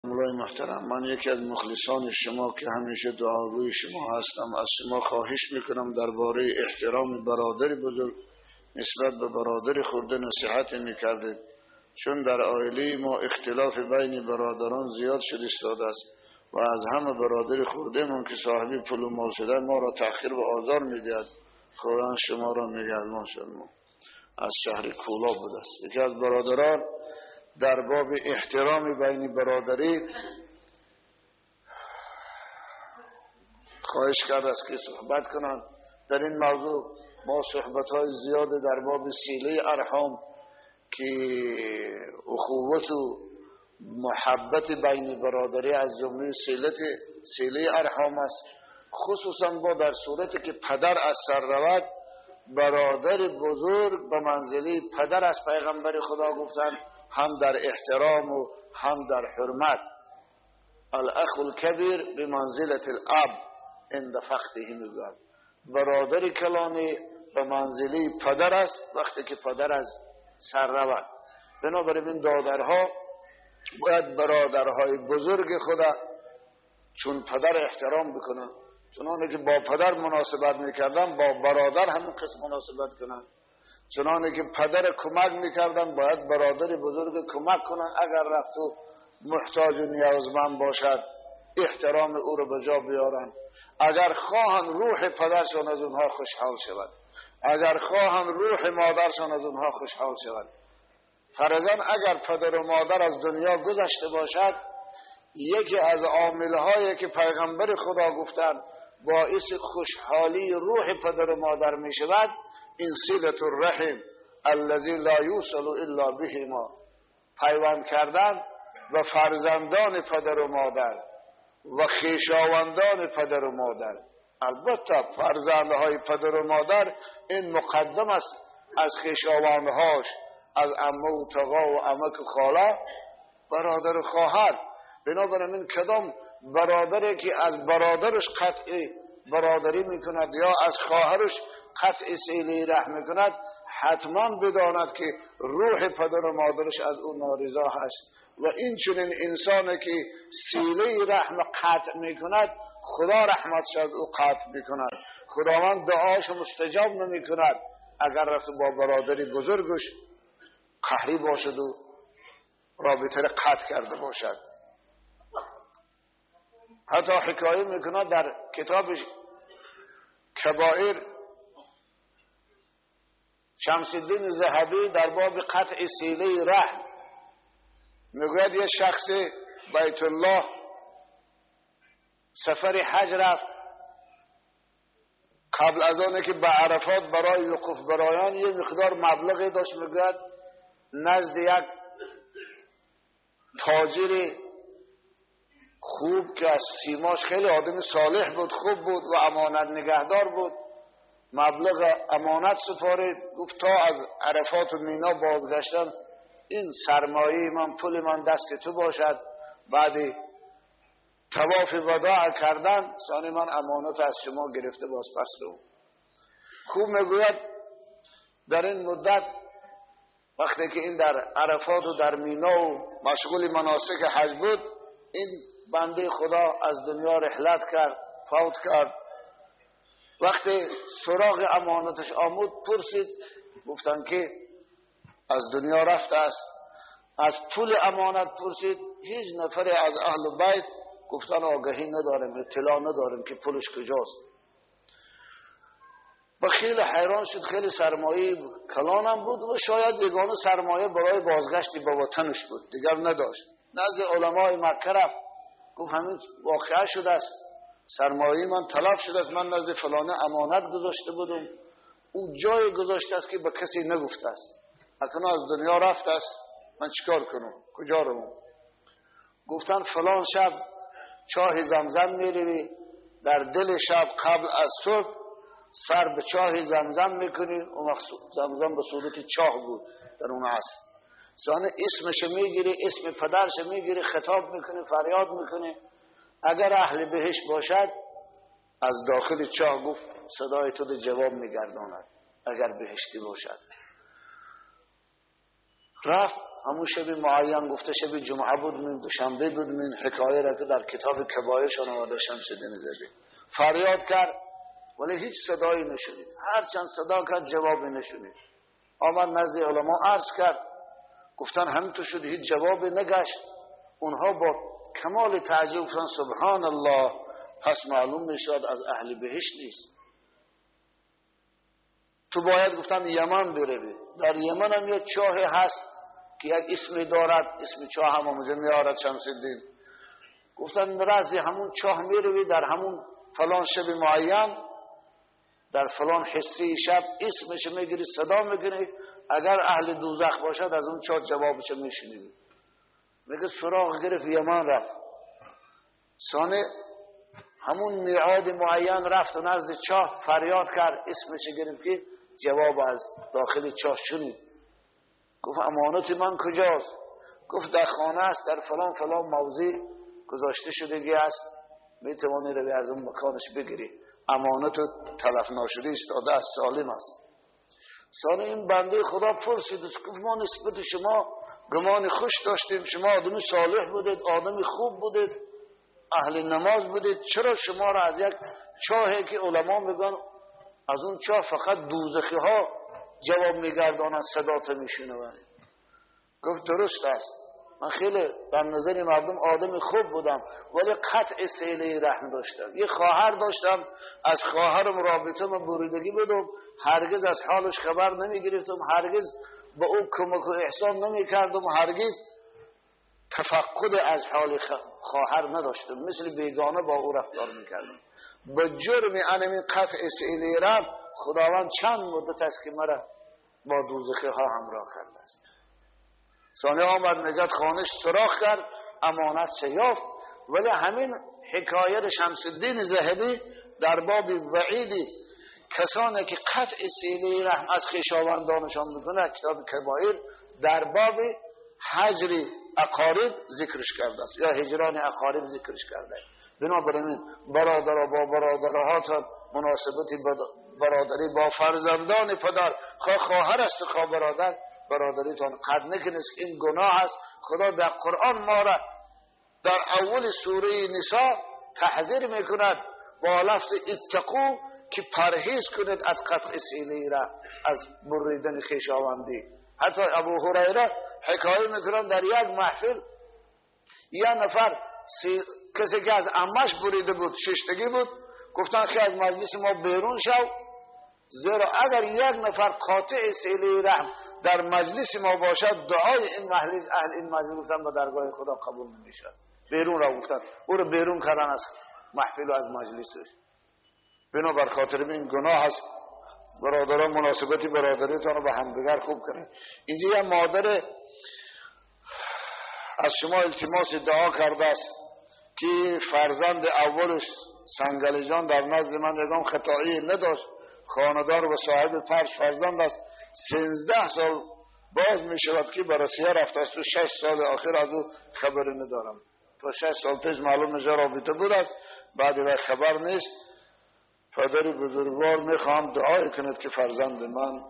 مولای محترم، من یکی از مخلصان شما که همیشه دعاگوی شما هستم. از شما خواهش میکنم درباره احترام برادر بزرگ نسبت به برادر خورده نصیحت میکردید، چون در عائله ما اختلاف بین برادران زیاد شد ایستاده است و از همه برادر خورده من که صاحبی پول و مال شده ما را تأخیر و آزار میدهد. خدا شما را نگهدار شما. از شهر کولا بود است. یکی از برادران در باب احترام بین برادری خواهش کرد است که صحبت کنند. در این موضوع ما صحبت‌های زیاد در باب صله ارحام که اخوت و محبت بین برادری از جمله صله ارحام است، خصوصا با در صورتی که پدر از سر رود، برادر بزرگ به منزله پدر از پیغمبر خدا گفتن، هم در احترام و هم در حرمت. الاخ الکبیر به منزلت الاب عند فقده میگوید. برادر کلانی به منزله پدر است وقتی که پدر از سر رود. بنابراین این دادرها باید برادرهای بزرگ خدا چون پدر احترام بکنن، چنانه که با پدر مناسبت میکردن با برادر همین قسم مناسبت کنن. چنانه که پدر کمک میکردن باید برادر بزرگ کمک کنن. اگر رفت و محتاج و نیازمند باشد احترام او رو به جا بیارن. اگر خواهن روح پدرشان از اونها خوشحال شود، اگر خواهن روح مادرشان از اونها خوشحال شود. فرضاً اگر پدر و مادر از دنیا گذشته باشد، یکی از عاملهایی که پیغمبر خدا گفتن باعث خوشحالی روح پدر و مادر می شود این صلة الرحم الذی لا یوصل الا بهما، پیوند کردن و فرزندان پدر و مادر و خویشاوندان پدر و مادر. البته فرزندهای پدر و مادر این مقدم است از خویشاوندهاش، از عمه و تقا و عمک و خاله، برادر و خواهر. بنابراین کدام برادری که از برادرش قطع برادری میکند یا از خواهرش قطع صله رحم میکند، حتما بداند که روح پدر و مادرش از او نارضا هست. و این چنین انسانی که صله رحم قطع میکند خدا رحمتش از او قطع میکند، خداوند دعاش مستجاب نمیکند اگر رفت با برادری بزرگش قهری باشد و رابطه را قطع کرده باشد. حتی حکایه میکند در کتابش کبائر شمس الدین ذهبی در باب قطع صله رحم میگوید یه شخص بیت الله سفر حج رفت، قبل از آنه که به عرفات برای وقوف برایان یه مقدار مبلغی داشت، میگوید نزد یک تاجر خوب که از سیماش خیلی آدم صالح بود، خوب بود و امانت نگهدار بود، مبلغ امانت سپارید. گفت تا از عرفات و مینا بازگشتن این سرمایه من پول من دست تو باشد، بعد طواف وداع کردن ثانی من امانت از شما گرفته باز پس رو. خوب میگوید در این مدت وقتی که این در عرفات و در مینا و مشغول مناسک حج بود، این بنده خدا از دنیا رحلت کرد، فوت کرد. وقتی سراغ امانتش آمد پرسید، گفتن که از دنیا رفته است. از پول امانت پرسید، هیچ نفر از اهل بیت گفتن آگهی نداریم، اطلاع نداریم که پولش کجاست. و خیلی حیران شد، خیلی سرمایه کلانم بود و شاید یگانه سرمایه برای بازگشتی به وطنش بود، دیگر نداشت. نزد علمای مکه رفت، گفت همین واقعه شده است، سرمایه من طلب شده است، من نزد فلانه امانت گذاشته بودم، او جای گذاشته است که به کسی نگفته است، اکنون از دنیا رفته است، من چیکار کنم، کجا رو؟ گفتن فلان شب چاه زمزم میروی، در دل شب قبل از صبح سر به چاه زمزم میکنی. اون زمزم به صورت چاه بود در اون عصر. ثانیه اسمش میگیری، اسم پدرش میگیری، خطاب میکنی، فریاد میکنی. اگر اهل بهشت باشد از داخل چاه گفت صدای تو ده جواب میگرداند، اگر بهشتی باشد. رفت همون شب معین، گفته شب جمعه بود، من دوشنبه بود، من حکایه را که در کتاب کبایرشان آورده شمس‌الدین زهبی فریاد کرد ولی هیچ صدایی نشنید، هر چند صدا کرد جوابی نشنید. آمد نزد علما عرض کرد، گفتن همینطور شد، هیچ جوابی نگشت. اونها با کمال تعجب گفتن سبحان الله، پس معلوم میشد از اهل بهشت نیست. تو باید گفتن یمن بروی. در یمن هم یک چاه هست که یک اسمی دارد، اسم چاه هم آمده میارد شمس‌الدین. گفتن رازی همون چاه میروی، در همون فلان شب معین، در فلان حسی شب اسمش میگیری، صدا میگیری، اگر اهل دوزخ باشد از اون چاه جوابش میشنیدی. میگه سراغ گرفت، یمن رفت. ثانیه همون میعاد معین رفت و نزد چاه فریاد کرد، اسمش گرفت که جواب از داخل چاه شنید. گفت امانت من کجاست؟ گفت در خانه است، در فلان فلان موضع گذاشته شدگی است، میتوانی روی از اون مکانش بگیری، امانت تلف ناشده استاده است، سالم است. ثانیه این بنده خدا پرسید، گفت ما نسبت شما گمان خوش داشتیم، شما آدمی صالح بودید، آدمی خوب بودید، اهل نماز بودید، چرا شما را از یک چاهی که علما میگن از اون چاه فقط دوزخی ها جواب میگردانند صدات میشنوند؟ گفت درست است، من خیلی در نظر مردم آدم خوب بودم ولی قطع صله رحم داشتم. یه خواهر داشتم، از خواهرم رابطه من بریدگی بدم، هرگز از حالش خبر نمی گرفتم، هرگز به او کمک و احسان نمی کردم، هرگز تفقد از حال خواهر نداشتم، مثل بیگانه با او رفتار میکردم. به جرم انمی قطع صله رحم خداوند چند مدت است که مرا با دوزخی ها همراه کرده است. ثانیه آمد نگت خانش سراخ کرد، امانت یافت. ولی همین حکایت شمس‌الدین زهبی در باب وعیدی کسانی که قطع صله رحم از خویشاوندانشان میکنه، کتاب کبایر در باب هجر اقارب ذکرش کرده است یا هجران اقارب ذکرش کرده. بنابراین برادر با برادرها مناسبتی برادری با فرزندان پدر، خواهر است خواه برادر، برادریتان قد نکنست. این گناه است. خدا در قرآن ما را در اول سوره نساء تحذیر میکند با لفظ اتقو که پرهیز کنید از قطع صله را، از بریدن خویشاوندی. حتی ابو هریره حکایه میکنند در یک محفل یک نفر کسی که از عمش بریده بود، ششتگی بود، گفتن که از مجلس ما بیرون شو، زیرا اگر یک نفر قاطع صله رحم در مجلس ما باشد دعای این مجلس، اهل این مجلس گفتن به درگاه خدا قبول نمیشد. بیرون را گفتن، او را بیرون کردن از محفل و از مجلسش. بنابر خاطر این گناه است. برادران مناسبتی برادریتان رو به همدیگر خوب کنید. اینجا یک مادر از شما التماس دعا کرده است که فرزند اولش سنگلی جان در نزد من یگان خطایی نداشت، خاندار و صاحب فرزند است، 13 سال باز می شود که برسیه رفته است و 6 سال آخر از او خبری ندارم. تا 6 سال پیش معلوم نجا رابطه بود است، بعد وقت خبر نیست. پدر بزرگوار می خواهم دعای کند که فرزند من